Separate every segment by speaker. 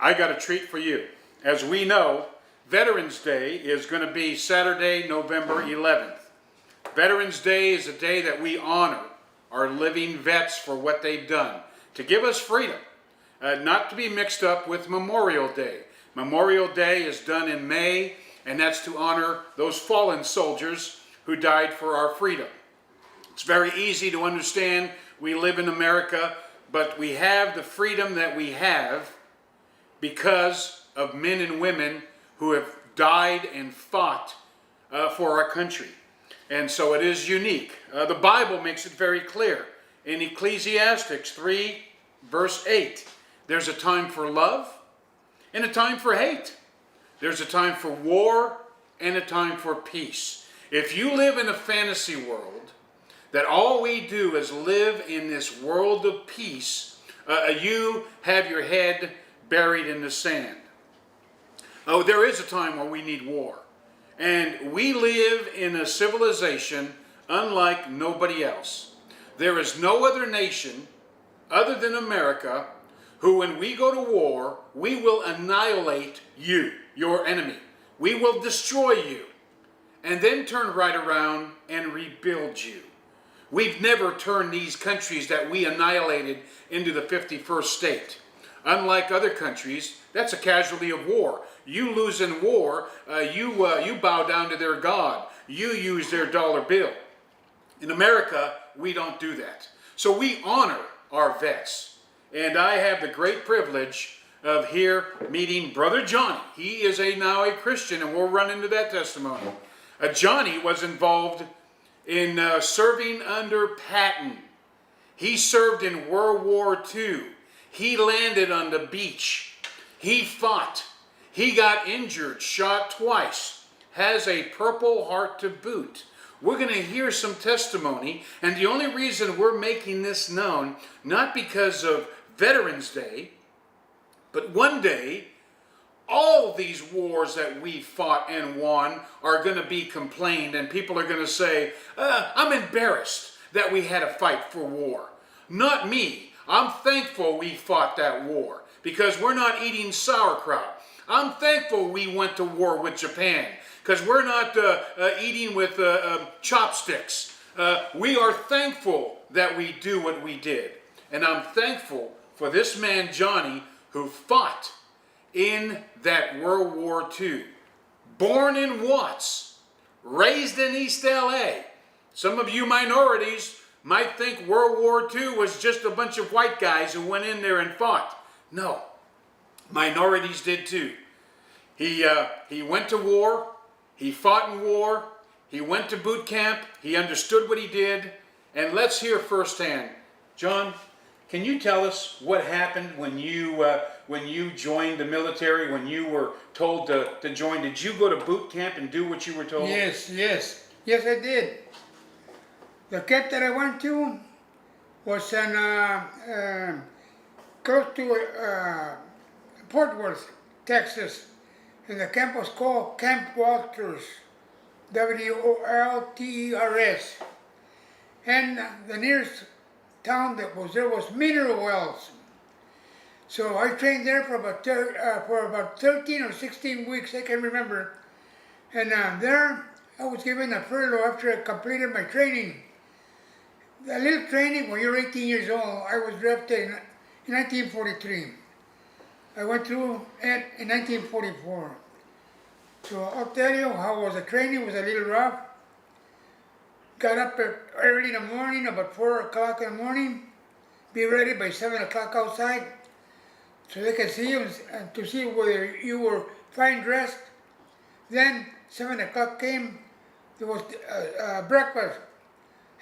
Speaker 1: I got a treat for you. As we know, Veterans Day is going to be Saturday, November 11th. Veterans Day is a day that we honor our living vets for what they've done to give us freedom, not to be mixed up with Memorial Day. Memorial Day is done in May, and that's to honor those fallen soldiers who died for our freedom. It's very easy to understand. We live in America, but we have the freedom that we have because of men and women who have died and fought for our country. And so it is unique. The Bible makes it very clear. In Ecclesiastes 3, verse 8, there's a time for love and a time for hate. There's a time for war and a time for peace. If you live in a fantasy world, that all we do is live in this world of peace, you have your head buried in the sand. Oh, there is a time where we need war. And we live in a civilization unlike nobody else. There is no other nation other than America who, when we go to war, we will annihilate you, your enemy. We will destroy you and then turn right around and rebuild you. We've never turned these countries that we annihilated into the 51st state. Unlike other countries, that's a casualty of war. You lose in war, you bow down to their God. You use their dollar bill. In America, we don't do that. So we honor our vets. And I have the great privilege of here meeting Brother Johnny. He is now a Christian, and we'll run into that testimony. Johnny was involved in serving under Patton. He served in World War II. He landed on the beach. He fought. He got injured, shot twice, has a Purple Heart to boot. We're going to hear some testimony, and the only reason we're making this known, not because of Veterans Day, but one day, all these wars that we fought and won are going to be complained, and people are going to say, I'm embarrassed that we had to fight for war. Not me. I'm thankful we fought that war because we're not eating sauerkraut. I'm thankful we went to war with Japan because we're not eating with chopsticks. We are thankful that we do what we did. And I'm thankful for this man, Johnny, who fought in that World War II. Born in Watts, raised in East LA. Some of you minorities might think World War II was just a bunch of white guys who went in there and fought. No, minorities did too. He went to war, he fought in war, he went to boot camp, he understood what he did, and let's hear firsthand. John, can you tell us what happened when you joined the military, when you were told to join? Did you go to boot camp and do what you were told?
Speaker 2: Yes, I did. The camp that I went to was in close to Fort Worth, Texas, and the camp was called Camp Walters, W-O-L-T-E-R-S, and the nearest town that was there was Mineral Wells. So I trained there for about 13 or 16 weeks, I can remember, and there I was given a furlough after I completed my training. A little training when you're 18 years old. I was drafted in 1943. I went through it in 1944. So I'll tell you how was the training. It was a little rough. Got up early in the morning, about 4 o'clock in the morning. Be ready by 7 o'clock outside, so they can see you and to see whether you were fine dressed. Then 7 o'clock came. There was breakfast.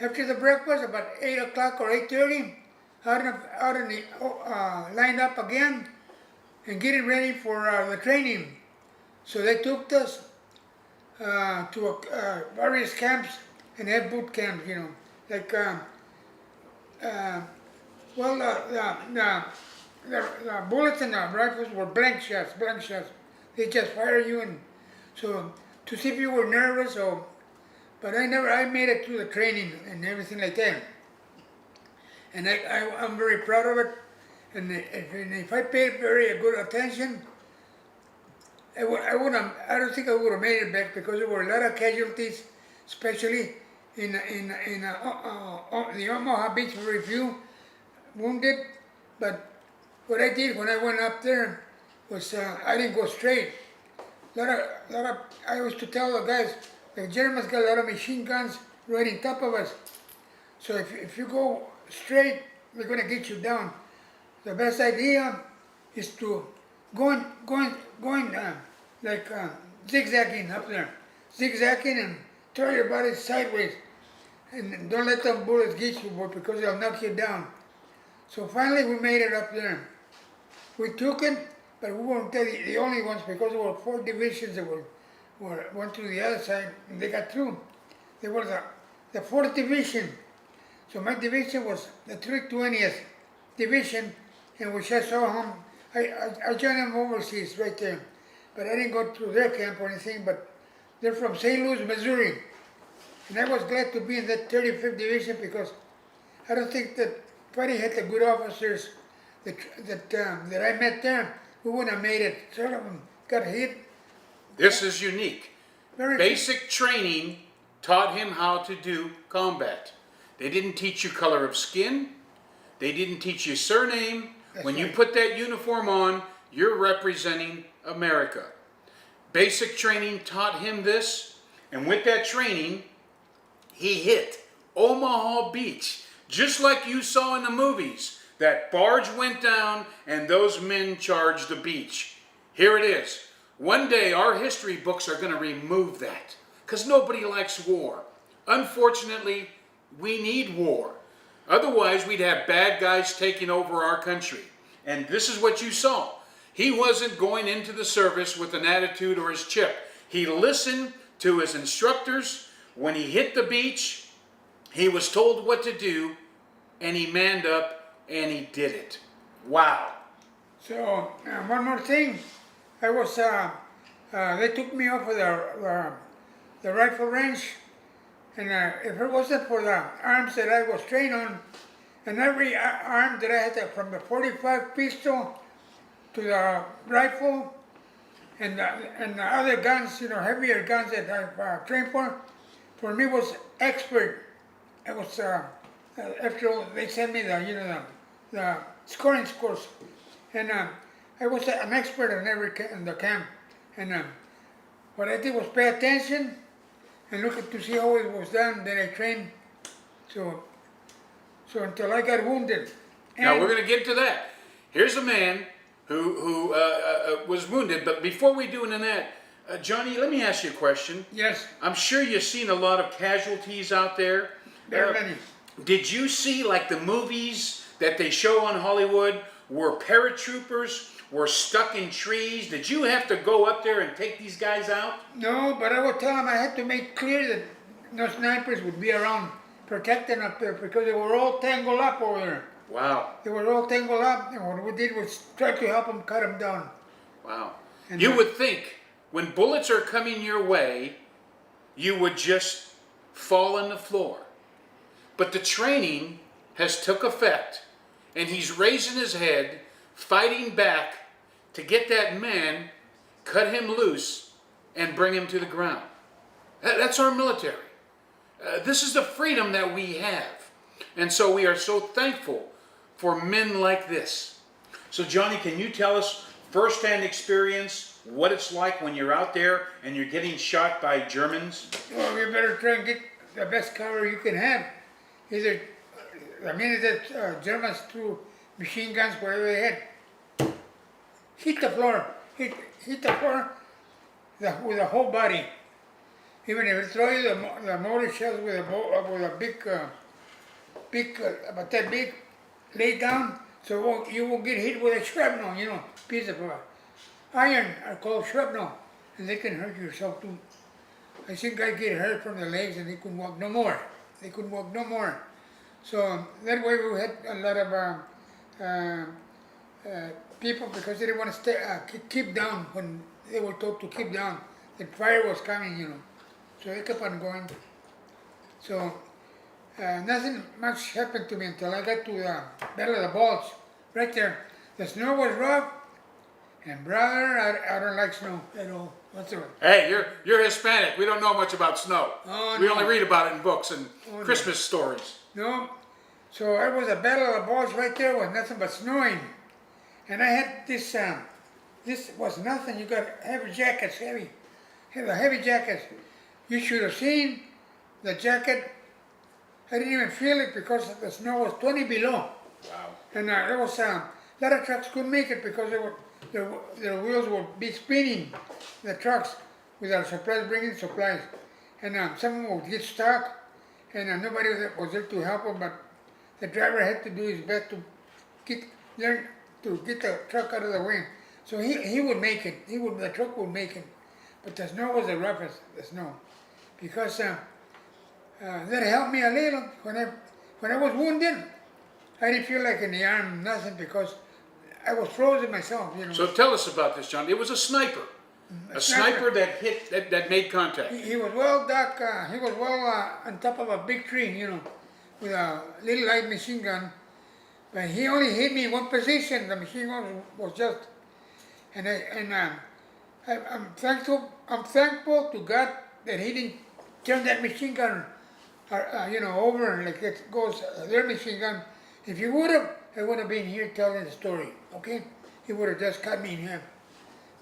Speaker 2: After the breakfast, about 8 o'clock or 8:30, out in the lined up again and getting ready for the training. So they took us to various camps and had boot camps, you know, like the bullets and the rifles were blank shots. They just fire you, and so to see if you were nervous or. But I made it through the training and everything like that. And I'm very proud of it. if I paid very good attention, I don't think I would have made it back because there were a lot of casualties, especially in the Omaha Beach Review, wounded. But what I did when I went up there was I didn't go straight. I used to tell the guys, the Germans got a lot of machine guns right on top of us. So if you go straight, they're gonna get you down. The best idea is to going zigzagging up there, zigzagging and throw your body sideways, and don't let them bullets get you, boy, because they'll knock you down. So finally we made it up there. We took it, but we weren't the only ones because there were 4 divisions that went to the other side and they got through. They were the 4th division. So my division was the 320th division, in which I saw them. I joined them overseas right there, but I didn't go to their camp or anything. But they're from St. Louis, Missouri, and I was glad to be in that 35th division because I don't think that if I didn't have the good officers that I met there, we wouldn't have made it. Some of them got hit.
Speaker 1: This is unique.
Speaker 2: Very
Speaker 1: Basic training taught him how to do combat. They didn't teach you color of skin. They didn't teach you surname. When you put that uniform on, you're representing America. Basic training taught him this, and with that training, he hit Omaha Beach, just like you saw in the movies. That barge went down and those men charged the beach. Here it is. One day our history books are going to remove that because nobody likes war. Unfortunately, we need war. Otherwise, we'd have bad guys taking over our country. And this is what you saw. He wasn't going into the service with an attitude or his chip. He listened to his instructors. When he hit the beach, he was told what to do, and he manned up and he did it. Wow.
Speaker 2: So one more thing, I was they took me off of the rifle range, and if it wasn't for the arms that I was trained on, and every arm that I had, from the 45 pistol to the rifle, and the other guns, heavier guns that I've trained for me was expert. It was after they sent me the scoring course, and I was an expert in the camp. And what I did was pay attention and look to see how it was done. Then I trained. So until I got wounded. And
Speaker 1: now we're going to get to that. Here's a man who was wounded. But before we do into that, Johnny, let me ask you a question.
Speaker 2: Yes.
Speaker 1: I'm sure you've seen a lot of casualties out there.
Speaker 2: There are many.
Speaker 1: Did you see, like the movies that they show on Hollywood, where paratroopers were stuck in trees? Did you have to go up there and take these guys out?
Speaker 2: No, but I would tell them I had to make clear that no snipers would be around protecting up there because they were all tangled up over there.
Speaker 1: Wow.
Speaker 2: They were all tangled up, and what we did was try to help them cut them down.
Speaker 1: Wow.
Speaker 2: And
Speaker 1: you would think when bullets are coming your way, you would just fall on the floor. But the training has took effect, and he's raising his head, fighting back to get that man, cut him loose, and bring him to the ground. That's our military. This is the freedom that we have. And so we are so thankful for men like this. So Johnny, can you tell us firsthand experience what it's like when you're out there and you're getting shot by Germans?
Speaker 2: Well, you better try and get the best cover you can have. Either, the minute that Germans threw machine guns, whatever they had, hit the floor, hit the floor with the whole body. Even if it throw you the mortar shells with a big, about that big, lay down, so you won't get hit with a shrapnel, piece of iron are called shrapnel, and they can hurt yourself too. I think guys get hurt from the legs and they couldn't walk no more. So that way we had a lot of people, because they didn't want to keep down when they were told to keep down. The fire was coming, so they kept on going. So nothing much happened to me until I got to the Battle of the Bulge, right there. The snow was rough, and brother, I don't like snow at all whatsoever.
Speaker 1: Hey, you're Hispanic. We don't know much about snow.
Speaker 2: Oh,
Speaker 1: We
Speaker 2: no.
Speaker 1: only read about it in books and
Speaker 2: Oh,
Speaker 1: Christmas stories.
Speaker 2: No, so I was a battle of balls right there with nothing but snowing, and I had this. This was nothing. You got heavy jackets, heavy jackets. You should have seen the jacket. I didn't even feel it because the snow was 20 below.
Speaker 1: Wow.
Speaker 2: And there was a lot of trucks couldn't make it because their wheels would be spinning, the trucks, without supplies, bringing supplies. And some would get stuck, and nobody was there to help them, but the driver had to do his best to learn to get the truck out of the way. So he would make it, the truck would make it. But the snow was the roughest, the snow. Because that helped me a little. When I was wounded, I didn't feel like in the arm, nothing, because I was frozen myself, you know.
Speaker 1: So tell us about this, John. It was a sniper. A sniper that hit, that made contact.
Speaker 2: He was well duck, he was well on top of a big tree, you know, with a little light machine gun. But he only hit me in one position. The machine gun was just, I'm thankful to God that he didn't turn that machine gun, over like it goes their machine gun. If he would have, I would have been here telling the story. Okay, he would have just cut me in half.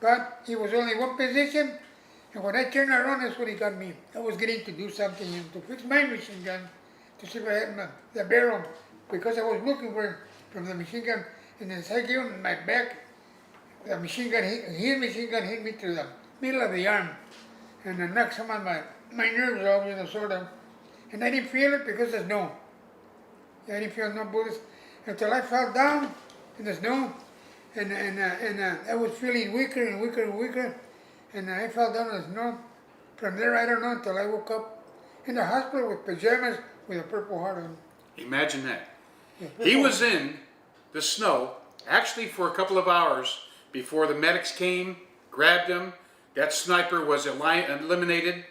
Speaker 2: But he was only one position, and when I turned around, that's when he got me. I was getting to do something, to fix my machine gun, to see if I had the barrel, because I was looking for it from the machine gun, and as I gave him my back, the machine gun, his machine gun hit me to the middle of the arm, and it knocked some of my nerves off, sort of, and I didn't feel it because of snow. I didn't feel no bullets until I fell down in the snow. And I was feeling weaker and weaker and weaker, and I fell down in the snow. From there, I don't know, until I woke up in the hospital with pajamas with a Purple Heart on.
Speaker 1: Imagine that.
Speaker 2: Yeah,
Speaker 1: He was in the snow, actually for a couple of hours before the medics came, grabbed him. That sniper was eliminated,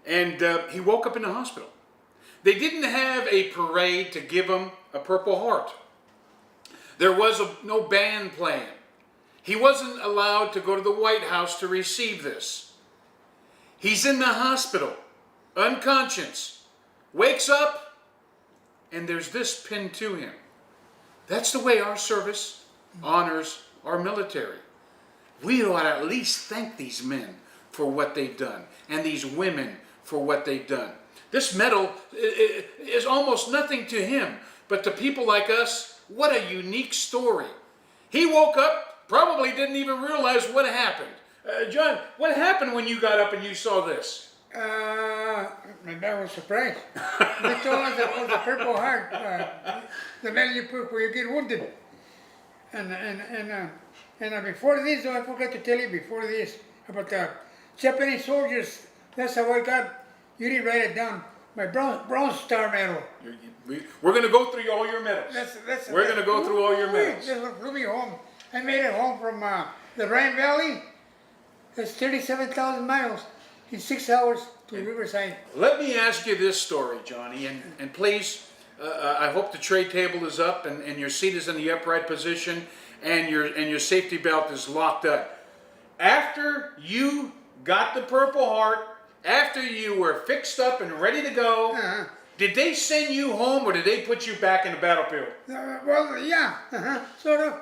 Speaker 1: and he woke up in the hospital. They didn't have a parade to give him a Purple Heart. There was no band playing. He wasn't allowed to go to the White House to receive this. He's in the hospital, unconscious, wakes up, and there's this pinned to him. That's the way our service honors our military. We ought to at least thank these men for what they've done, and these women for what they've done. This medal is almost nothing to him, but to people like us, what a unique story. He woke up, probably didn't even realize what happened. John, what happened when you got up and you saw this?
Speaker 2: My dad was surprised. They told us it was a Purple Heart, the medal you put where you get wounded. And before this, though, I forgot to tell you before this about the Japanese soldiers. That's how I got. You didn't write it down. My Bronze Star medal.
Speaker 1: We're going to go through all your medals. We're going to go through all your medals.
Speaker 2: That's what flew me home. I made it home from the Rhine Valley. That's 37,000 miles in 6 hours to Riverside.
Speaker 1: Let me ask you this story, Johnny, and please, I hope the tray table is up and your seat is in the upright position and your safety belt is locked up. After you got the Purple Heart, after you were fixed up and ready to go, did they send you home or did they put you back in the battlefield?
Speaker 2: Well, yeah, sort of,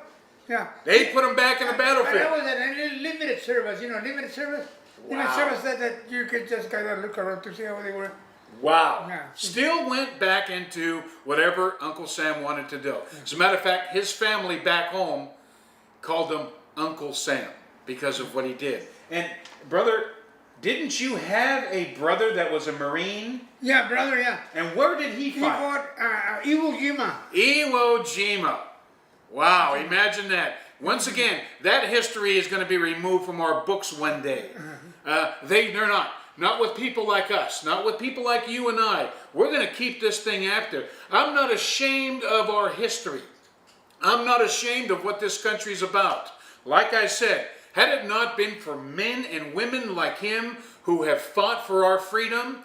Speaker 2: yeah.
Speaker 1: They put them back in the
Speaker 2: I
Speaker 1: battlefield.
Speaker 2: was in a limited service, limited service.
Speaker 1: Wow.
Speaker 2: Limited service that you could just kind of look around to see how they were.
Speaker 1: Wow.
Speaker 2: Yeah.
Speaker 1: Still went back into whatever Uncle Sam wanted to do. As a matter of fact, his family back home called him Uncle Sam because of what he did. And brother, didn't you have a brother that was a Marine?
Speaker 2: Yeah, brother, yeah.
Speaker 1: And where did he
Speaker 2: He
Speaker 1: fight?
Speaker 2: fought Iwo Jima.
Speaker 1: Iwo Jima. Wow, imagine that. Once again, that history is going to be removed from our books one day. They're not. Not with people like us. Not with people like you and I. We're going to keep this thing after. I'm not ashamed of our history. I'm not ashamed of what this country's about. Like I said, had it not been for men and women like him who have fought for our freedom,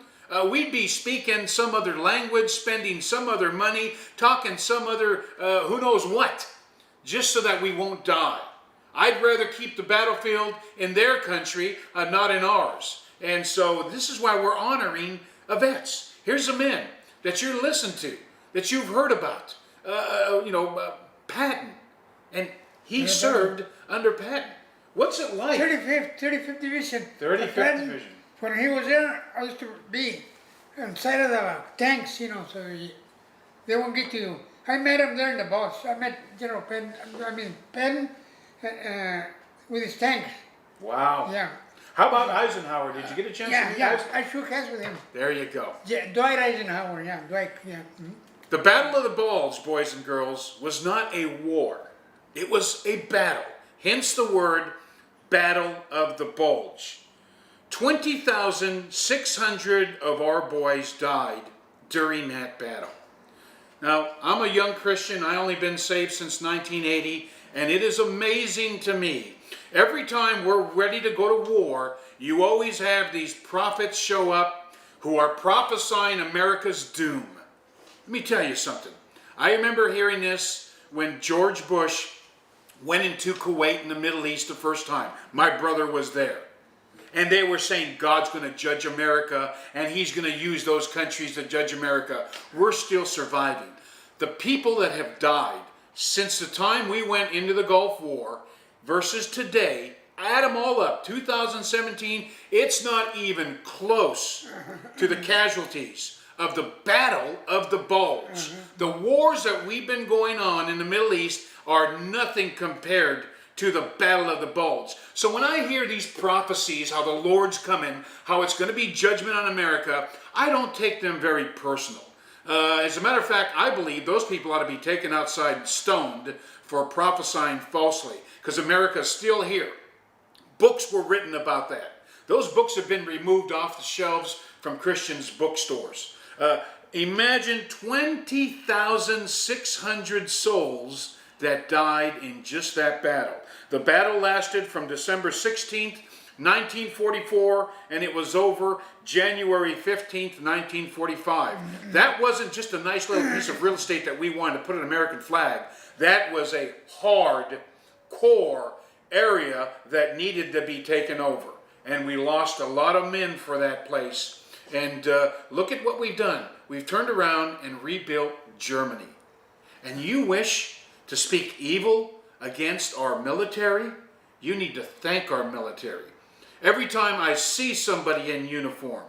Speaker 1: we'd be speaking some other language, spending some other money, talking some other who knows what. just so that we won't die. I'd rather keep the battlefield in their country, not in ours. And so this is why we're honoring vets. Here's a man that you listen to, that you've heard about, Patton. And he served under Patton. What's it like?
Speaker 2: 35th Division.
Speaker 1: 35th
Speaker 2: Patton,
Speaker 1: Division.
Speaker 2: When he was there, I used to be inside of the tanks, so they won't get to you. I met him there in the boss. I met General Patton with his tanks.
Speaker 1: Wow.
Speaker 2: Yeah.
Speaker 1: How about Eisenhower? Did you get a chance to meet Eisenhower?
Speaker 2: I shook hands with him.
Speaker 1: There you go.
Speaker 2: Yeah, Dwight Eisenhower, Dwight,
Speaker 1: The Battle of the Bulge, boys and girls, was not a war. It was a battle. Hence the word Battle of the Bulge. 20,600 of our boys died during that battle. Now, I'm a young Christian. I only been saved since 1980, and it is amazing to me. Every time we're ready to go to war, you always have these prophets show up who are prophesying America's doom. Let me tell you something. I remember hearing this when George Bush went into Kuwait in the Middle East the first time. My brother was there. And they were saying God's going to judge America and he's going to use those countries to judge America. We're still surviving. The people that have died since the time we went into the Gulf War versus today, add them all up, 2017, it's not even close to the casualties of the Battle of the Bulge. The wars that we've been going on in the Middle East are nothing compared to the Battle of the Bulge. So when I hear these prophecies, how the Lord's coming, how it's going to be judgment on America, I don't take them very personal. As a matter of fact, I believe those people ought to be taken outside and stoned for prophesying falsely, because America's still here. Books were written about that. Those books have been removed off the shelves from Christians' bookstores. Imagine 20,600 souls that died in just that battle. The battle lasted from December 16th, 1944, and it was over January 15th, 1945. That wasn't just a nice little piece of real estate that we wanted to put an American flag. That was a hard core area that needed to be taken over. And we lost a lot of men for that place. And look at what we've done. We've turned around and rebuilt Germany. And you wish to speak evil against our military? You need to thank our military. Every time I see somebody in uniform,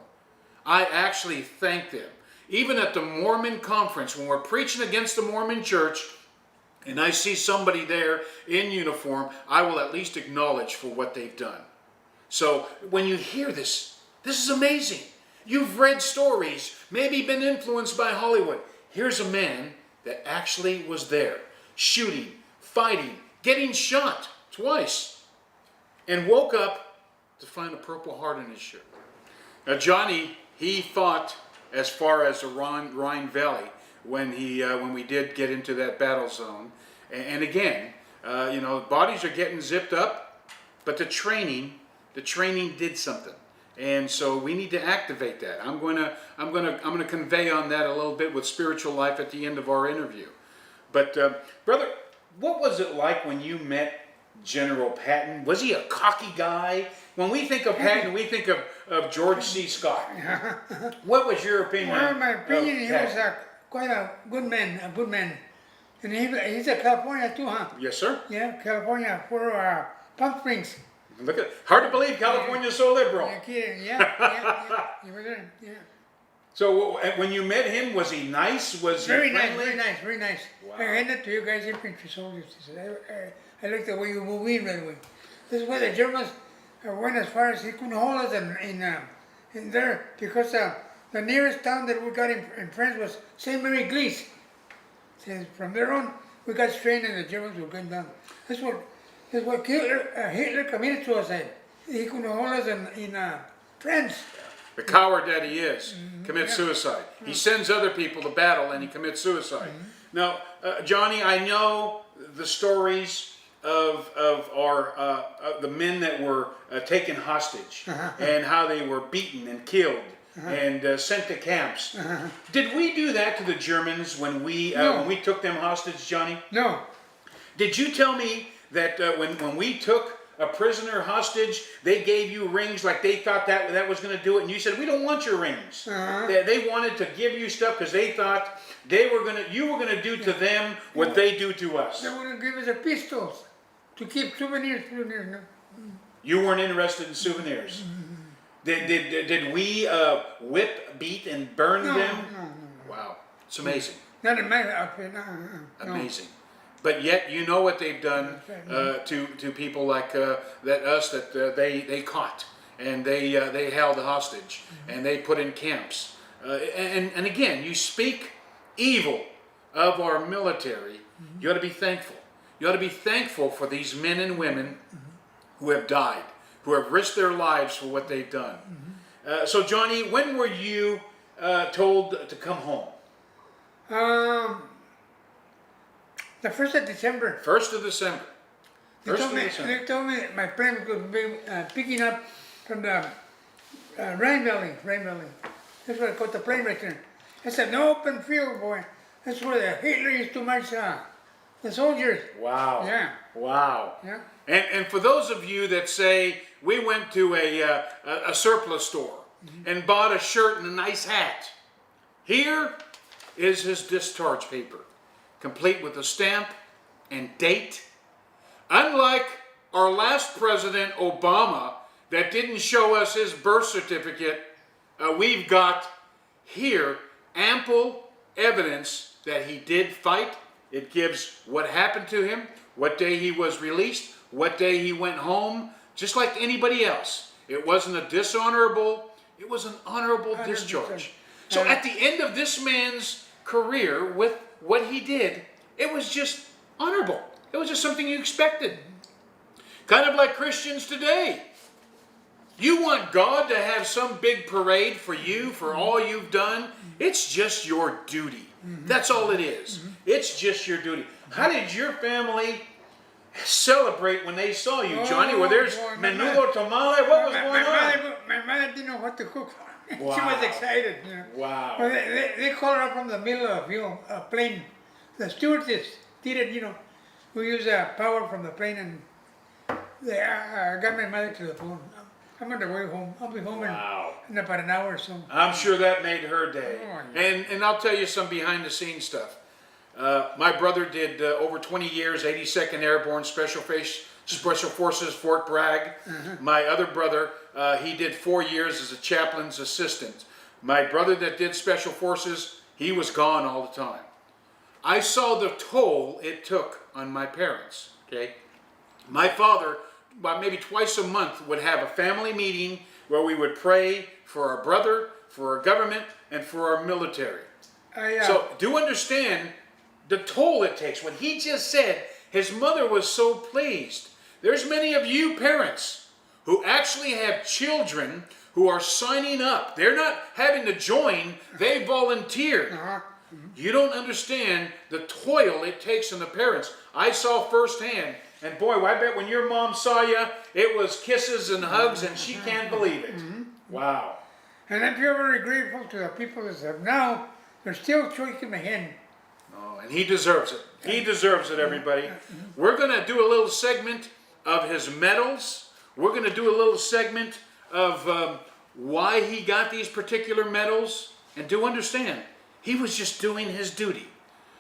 Speaker 1: I actually thank them. Even at the Mormon conference, when we're preaching against the Mormon church, and I see somebody there in uniform, I will at least acknowledge for what they've done. So when you hear this, this is amazing. You've read stories, maybe been influenced by Hollywood. Here's a man that actually was there, shooting, fighting, getting shot twice, and woke up to find a Purple Heart in his shirt. Now Johnny, he fought as far as the Rhine Valley when we did get into that battle zone. And again, bodies are getting zipped up, but the training did something. And so we need to activate that. I'm going to convey on that a little bit with spiritual life at the end of our interview. But brother, what was it like when you met General Patton? Was he a cocky guy? When we think of Patton, we think of George C. Scott. What was your opinion?
Speaker 2: Well, in my opinion, he was quite a good man, And he's a California too, huh?
Speaker 1: Yes, sir.
Speaker 2: Yeah, California, for Palm Springs.
Speaker 1: Look at, hard to believe California's so liberal.
Speaker 2: Yeah, kidding. Yeah. You were there, yeah.
Speaker 1: So when you met him, was he nice? Was he friendly?
Speaker 2: Very nice.
Speaker 1: Wow.
Speaker 2: I hand it to you guys, infantry soldiers. I like the way you move in right away. This is why the Germans went as far as Hikunholas in there, because the nearest town that we got in France was St. Mary Glees. So from there on, we got strained and the Germans were gunned down. That's what Hitler committed suicide. Hikunholas in France.
Speaker 1: The coward that he is commits suicide. He sends other people to battle and he commits suicide. Now, Johnny, I know the stories of our the men that were taken hostage and how they were beaten and killed and sent to camps. Did we do that to the Germans when we took them hostage, Johnny?
Speaker 2: No.
Speaker 1: Did you tell me that when we took a prisoner hostage, they gave you rings like they thought that was going to do it, and you said, we don't want your rings. They wanted to give you stuff because they thought you were going to do to them what they do to us.
Speaker 2: They want to give us the pistols to keep souvenirs. No?
Speaker 1: You weren't interested in souvenirs. Did we whip, beat, and burn them?
Speaker 2: No.
Speaker 1: Wow, it's amazing.
Speaker 2: Not in my outfit. No.
Speaker 1: Amazing. But yet you know what they've done to people like that they caught and they held hostage and they put in camps. And again, you speak evil of our military. You ought to be thankful. You ought to be thankful for these men and women who have died, who have risked their lives for what they've done. So Johnny, when were you told to come home?
Speaker 2: The 1st of December.
Speaker 1: 1st of December.
Speaker 2: They told me my plane was be picking up from the Rhine Valley. That's what I called the plane right there. It's an open field, boy. That's where the Hitler used to march the soldiers.
Speaker 1: Wow.
Speaker 2: Yeah.
Speaker 1: Wow.
Speaker 2: Yeah.
Speaker 1: And for those of you that say, we went to a surplus store and bought a shirt and a nice hat, here is his discharge paper, complete with a stamp and date. Unlike our last president, Obama, that didn't show us his birth certificate, we've got here ample evidence that he did fight. It gives what happened to him, what day he was released, what day he went home, just like anybody else. It wasn't a dishonorable, it was an honorable discharge. So at the end of this man's career with what he did, it was just honorable. It was just something you expected. Kind of like Christians today. You want God to have some big parade for you, for all you've done. It's just your duty. That's all it is. It's just your duty. How did your family celebrate when they saw you, Johnny? Were there's menudo tamale? What was going on?
Speaker 2: My mother didn't know what to cook for me.
Speaker 1: Wow.
Speaker 2: She was excited. You know.
Speaker 1: Wow.
Speaker 2: Well, they called her up from the middle of a plane. The stewardess did it, we use power from the plane, and they got my mother to the phone. I'm on the way home. I'll be home in about an hour or so.
Speaker 1: I'm sure that made her day.
Speaker 2: Oh, yeah.
Speaker 1: And I'll tell you some behind the scenes stuff. My brother did over 20 years, 82nd Airborne Special Forces, Fort Bragg. My other brother, he did 4 years as a chaplain's assistant. My brother that did Special Forces, he was gone all the time. I saw the toll it took on my parents, okay? My father, about maybe twice a month, would have a family meeting where we would pray for our brother, for our government, and for our military. So do understand the toll it takes. When he just said his mother was so pleased. There's many of you parents who actually have children who are signing up. They're not having to join, they volunteered. You don't understand the toil it takes on the parents. I saw firsthand, and boy, I bet when your mom saw you, it was kisses and hugs, and she can't believe it. Wow.
Speaker 2: And I'm very grateful to the people that have now, they're still shaking my hand.
Speaker 1: Oh, and he deserves it. He deserves it, everybody. We're going to do a little segment of his medals. We're going to do a little segment of why he got these particular medals. And do understand, he was just doing his duty.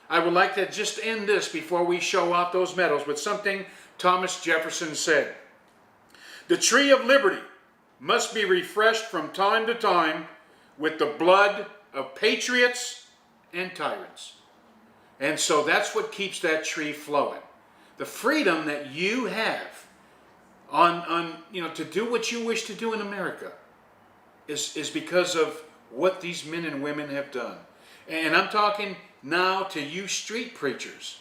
Speaker 1: I would like to just end this before we show off those medals with something Thomas Jefferson said. The tree of liberty must be refreshed from time to time with the blood of patriots and tyrants. And so that's what keeps that tree flowing. The freedom that you have to do what you wish to do in America is because of what these men and women have done. And I'm talking now to you street preachers.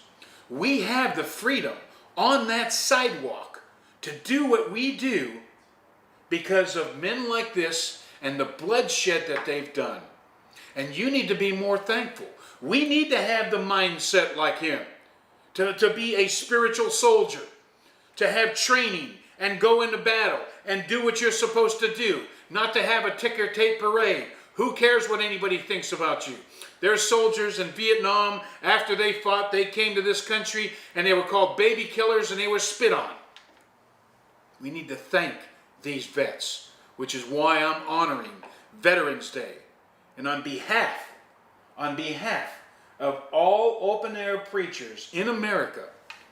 Speaker 1: We have the freedom on that sidewalk to do what we do because of men like this and the bloodshed that they've done. And you need to be more thankful. We need to have the mindset like him, to be a spiritual soldier, to have training and go into battle and do what you're supposed to do, not to have a ticker tape parade. Who cares what anybody thinks about you? There's soldiers in Vietnam, after they fought, they came to this country and they were called baby killers and they were spit on. We need to thank these vets, which is why I'm honoring Veterans Day. And on behalf of all open-air preachers in America,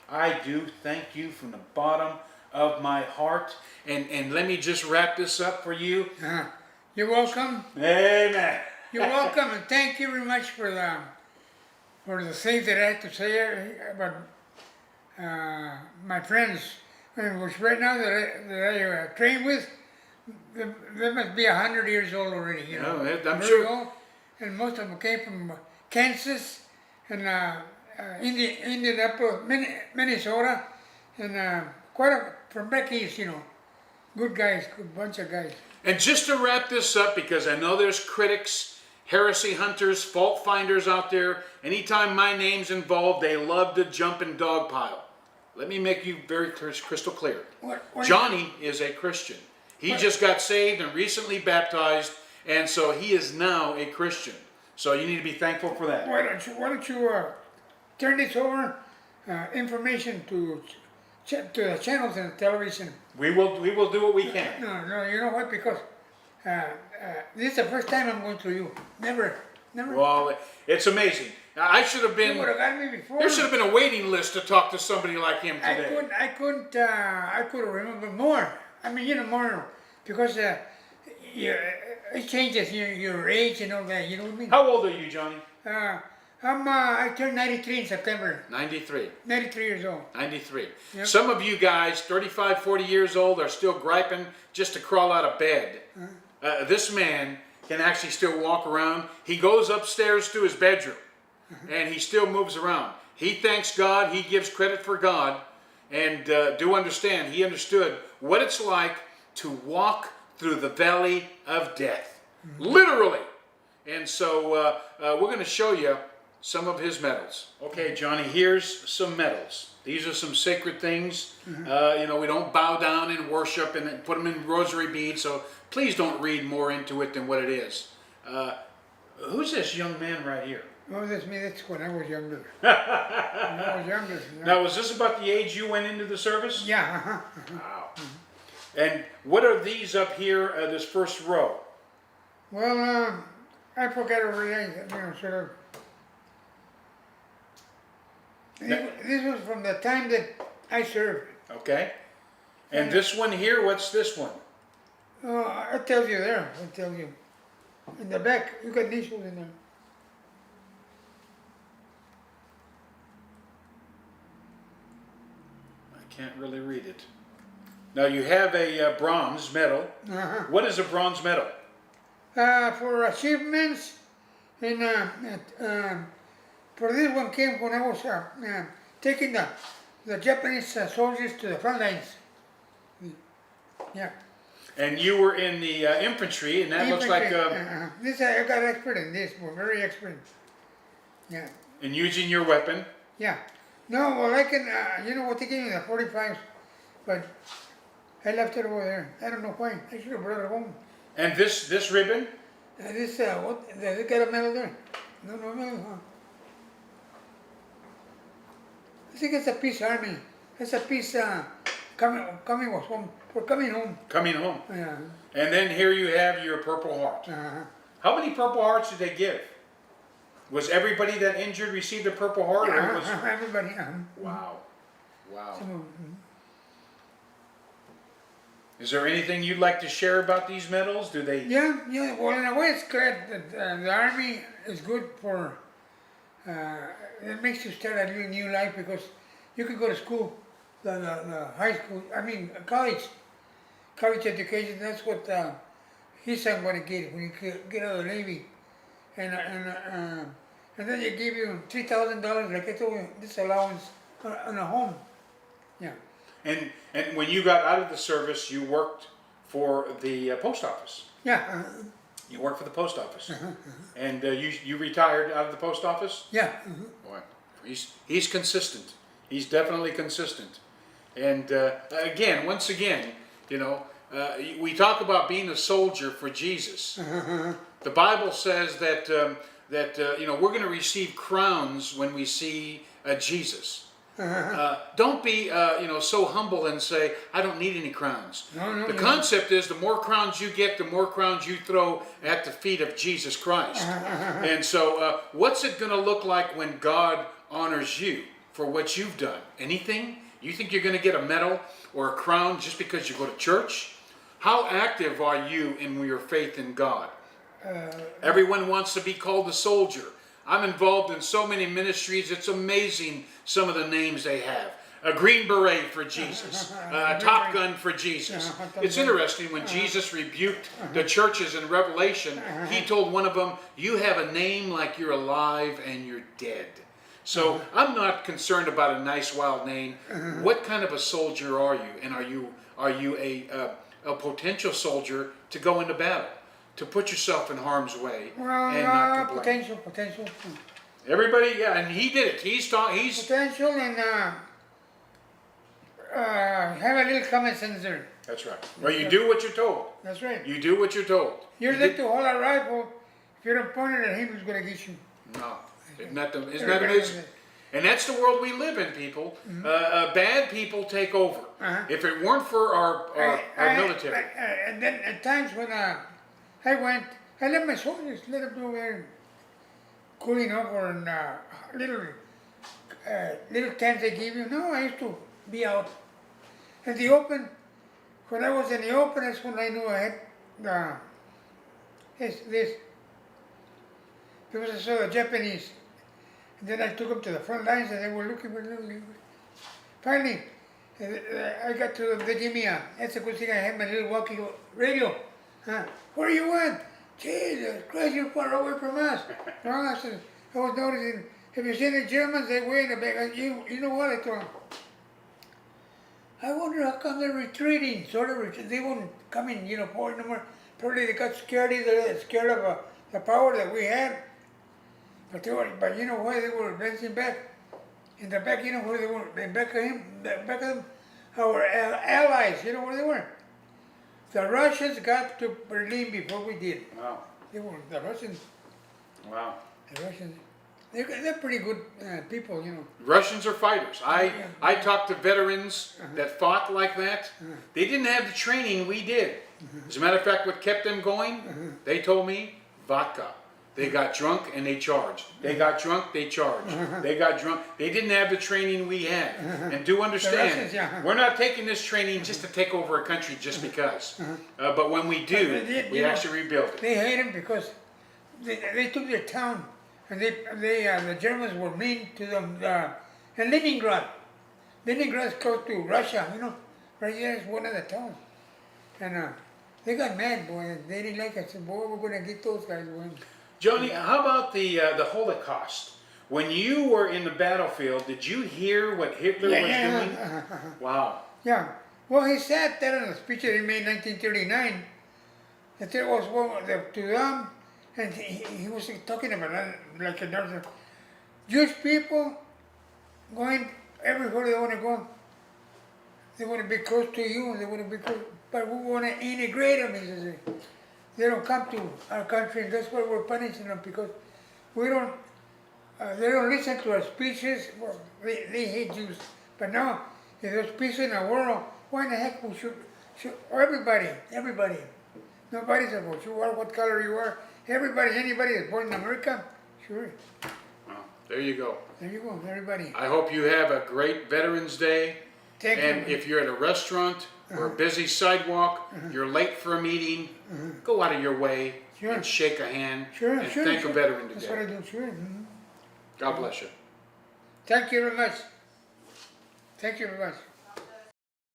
Speaker 1: I do thank you from the bottom of my heart. And let me just wrap this up for you.
Speaker 2: You're welcome.
Speaker 1: Amen.
Speaker 2: You're welcome, and thank you very much for the things that I had to say about my friends, which right now that I train with, they must be 100 years old already. You know,
Speaker 1: I'm
Speaker 2: very
Speaker 1: sure.
Speaker 2: old. And most of them came from Kansas and Indianapolis, Minnesota, and from back east. You know, good guys, good bunch of guys.
Speaker 1: And just to wrap this up, because I know there's critics, heresy hunters, fault finders out there. Anytime my name's involved, they love to jump in dog pile. Let me make you very crystal clear.
Speaker 2: What
Speaker 1: Johnny is a Christian. He just got saved and recently baptized, and so he is now a Christian. So you need to be thankful for that.
Speaker 2: Why don't you turn this over, information to the channels and the television?
Speaker 1: We will do what we can.
Speaker 2: No, you know what? Because this is the first time I'm going through you. Never.
Speaker 1: Well, it's amazing. I should have been.
Speaker 2: You would have got me before.
Speaker 1: There should have been a waiting list to talk to somebody like him today.
Speaker 2: I could have remembered more. I mean, you know, more because it changes your age and all that. You know what I mean?
Speaker 1: How old are you, Johnny?
Speaker 2: I turned 93 in September.
Speaker 1: 93.
Speaker 2: 93 years old.
Speaker 1: 93.
Speaker 2: Yep.
Speaker 1: Some of you guys, 35, 40 years old, are still griping just to crawl out of bed. This man can actually still walk around. He goes upstairs to his bedroom, and he still moves around. He thanks God. He gives credit for God. And do understand, he understood what it's like to walk through the valley of death. Literally. And so we're going to show you some of his medals. Okay, Johnny, here's some medals. These are some sacred things. You know, we don't bow down and worship and put them in rosary beads, so please don't read more into it than what it is. Who's this young man right here?
Speaker 2: Oh, that's me. That's when I was younger. When I was younger.
Speaker 1: Now, was this about the age you went into the service?
Speaker 2: Yeah.
Speaker 1: Wow. And what are these up here, this first row?
Speaker 2: Well, I forgot already. You know, sort of. This was from the time that I served.
Speaker 1: Okay. And this one here, what's this one?
Speaker 2: I'll tell you there. I'll tell you. In the back, you got initials in there.
Speaker 1: I can't really read it. Now you have a bronze medal. What is a bronze medal?
Speaker 2: For achievements, and for this one came when I was taking the Japanese soldiers to the front lines. Yeah.
Speaker 1: And you were in the infantry, and that looks like...
Speaker 2: This I got expert in this. We're very expert. Yeah.
Speaker 1: in using your weapon.
Speaker 2: Yeah. No, well, I can, you know what, they gave me the 45s, but I left it over there. I don't know why. I should have brought it home.
Speaker 1: And this ribbon?
Speaker 2: This, what, they got a medal there? No medal, huh? I think it's a peace army. It's a peace, coming was home. We're coming home.
Speaker 1: Coming home.
Speaker 2: Yeah.
Speaker 1: And then here you have your Purple Heart. How many Purple Hearts did they give? Was everybody that injured received a Purple Heart? Or was...
Speaker 2: Everybody.
Speaker 1: Wow. Wow.
Speaker 2: So,
Speaker 1: Is there anything you'd like to share about these medals? Do they...
Speaker 2: yeah. Well, in a way, it's glad that the army is good for. It makes you start a new life because you can go to school, the high school. I mean, college education. That's what his son going to get when you get out of the Navy, and then they give you $3,000, like I told you, this allowance on a home. Yeah.
Speaker 1: And when you got out of the service, you worked for the post office.
Speaker 2: Yeah.
Speaker 1: You worked for the post office. And you retired out of the post office?
Speaker 2: Yeah.
Speaker 1: Boy, he's consistent. He's definitely consistent. And once again, you know, we talk about being a soldier for Jesus. The Bible says that we're going to receive crowns when we see Jesus. Don't be so humble and say, I don't need any crowns.
Speaker 2: No,
Speaker 1: the concept is the more crowns you get, the more crowns you throw at the feet of Jesus Christ. And so what's it going to look like when God honors you for what you've done? Anything? You think you're going to get a medal or a crown just because you go to church? How active are you in your faith in God? Everyone wants to be called a soldier. I'm involved in so many ministries, it's amazing some of the names they have. A Green Beret for Jesus, a Top Gun for Jesus. It's interesting, when Jesus rebuked the churches in Revelation, he told one of them, you have a name like you're alive and you're dead. So I'm not concerned about a nice wild name. What kind of a soldier are you? And are you a potential soldier to go into battle? To put yourself in harm's way and not complain.
Speaker 2: Potential.
Speaker 1: Everybody, yeah, and he did it. He's
Speaker 2: potential and have a little common sense there.
Speaker 1: That's right. Well, you do what you're told.
Speaker 2: That's right.
Speaker 1: You do what you're told.
Speaker 2: You're like to hold a rifle. If you don't point it at him, he's going to get you.
Speaker 1: No, isn't that amazing? And that's the world we live in, people. Bad people take over. If it weren't for our military.
Speaker 2: And then at times when I let my soldiers, let them go there cooling off or in little tents they give you. No, I used to be out in the open. When I was in the open, that's when I knew I had this. There was a Japanese. And then I took them to the front lines and they were looking for little. Finally, I got to them. They gave me that's a good thing. I had my little walkie radio. Where are you at? Jesus Christ, you're far away from us. No, I said, I was noticing, have you seen the Germans? They way in the back. You know what? I told them, I wonder how come they're retreating. They won't come in, forward no more. Probably they got scared either, scared of the power that we had. But you know why they were advancing back? In the back, where they were? In back of them, our allies, where they were? The Russians got to Berlin before we did.
Speaker 1: Wow.
Speaker 2: The Russians.
Speaker 1: Wow.
Speaker 2: The Russians. They're pretty good people,
Speaker 1: Russians are fighters. I talked to veterans that fought like that. They didn't have the training we did. As a matter of fact, what kept them going, they told me, vodka. They got drunk and they charged. They got drunk, they charged. They got drunk. They didn't have the training we had. And do understand, we're not taking this training just to take over a country just because. But when we do, we actually rebuild it.
Speaker 2: They hate them because they took their town, and the Germans were mean to them. And Leningrad is close to Russia, right there is one of the towns. And they got mad, boy. They didn't like it. Said, boy, we're going to get those guys.
Speaker 1: Johnny, how about the Holocaust? When you were in the battlefield, did you hear what Hitler was doing? Wow.
Speaker 2: Yeah. Well, he said that in a speech that he made in 1939, that there was one to them, and he was talking about like another Jewish people going everywhere they want to go. They want to be close to you. They want to be close, but we want to integrate them. He says. They don't come to our country, and that's why we're punishing them, because we don't. They don't listen to our speeches. Well, they hate Jews. But now, if there's peace in the world, why in the heck we should everybody. Nobody's about you are, what color you are. Anybody that's born in America, sure.
Speaker 1: Well, there you go.
Speaker 2: There you go, everybody.
Speaker 1: I hope you have a great Veterans Day.
Speaker 2: Thank
Speaker 1: and
Speaker 2: you.
Speaker 1: if you're at a restaurant or a busy sidewalk, you're late for a meeting, go out of your way and shake a hand and thank a veteran today.
Speaker 2: That's what I do, sure.
Speaker 1: God bless you.
Speaker 2: Thank you very much. Thank you very much.